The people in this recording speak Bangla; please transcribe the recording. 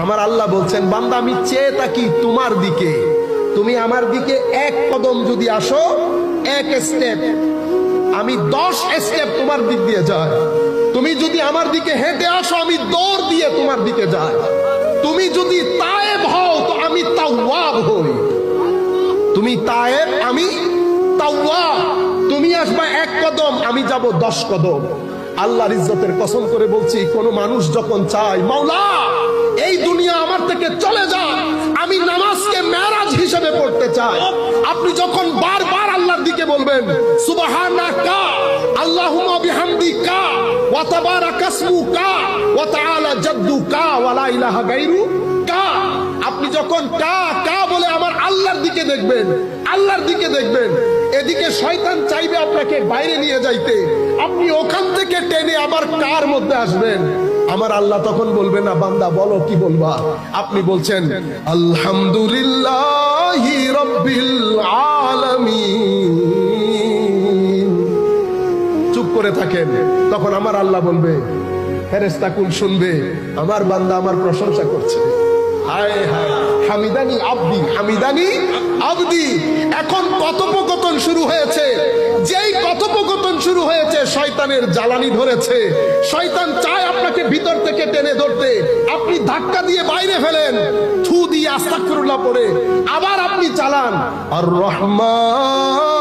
আমার আল্লাহ বলছেন, বান্দা আমি চেয়ে থাকি তোমার দিকে, তুমি আমার দিকে এক কদম যদি আসো, এক স্টেপ, আমি 10 স্টেপ তোমার দিক দিয়ে যাই। তুমি যদি আমার দিকে হেঁটে আসো, আমি দৌড় দিয়ে তোমার দিকে যাই। তুমি যদি তায়েব হও, তো আমি তাওয়াব হই। তুমি তায়েব, আমি তাওয়াব। তুমি আসবা এক কদম, আমি যাব 10 কদম। আল্লাহর ইজ্জতের কসম করে বলছি, কোন মানুষ যখন চায় মাওলা এই দুনিয়া আমার থেকে চলে যায়, আমি নামাজকে মেরাজ হিসেবে পড়তে চাই, আপনি যখন বারবার আল্লাহর দিকে বলবেন সুবহানাকা আল্লাহুম্মা বিহামদিকা ওয়া তাবারাকা ইসমুকা ওয়া তাআলা জাদ্দুকা ওয়া লা ইলাহা গায়রুকা, আপনি যখন কা কা বলে আমার আল্লাহর দিকে দেখবেন, আল্লাহর দিকে দেখবেন, এদিকে শয়তান চাইবে আপনাকে বাইরে নিয়ে যাইতে, আপনি ওখান থেকে টেনে আবার কার মধ্যে আসবেন। আমার আল্লাহ তখন বলবে না বান্দা বলো কি বলবা, আপনি বলছেন আলহামদুলিল্লাহি রাব্বিল আলামিন, চুপ করে থাকেন। তখন আমার আল্লাহ বলবে, ফেরেশতাকুল শুনবে আমার বান্দা আমার প্রশংসা করছে। হায় হায়, হামিদানি আব্দি, হামিদানি আব্দি। এখন কথোপকথন শুরু হয়েছে। যেই কথোপকথন শুরু হয়েছে, শয়তানের জ্বালানি ধরেছে। শয়তান চায় আপনাকে ভিতর থেকে টেনে ধরতে, আপনি ধাক্কা দিয়ে বাইরে ফেলেন, থু দিয়ে আস্তাগফিরুল্লাহ পড়ে আবার আপনি চালান আর রহমান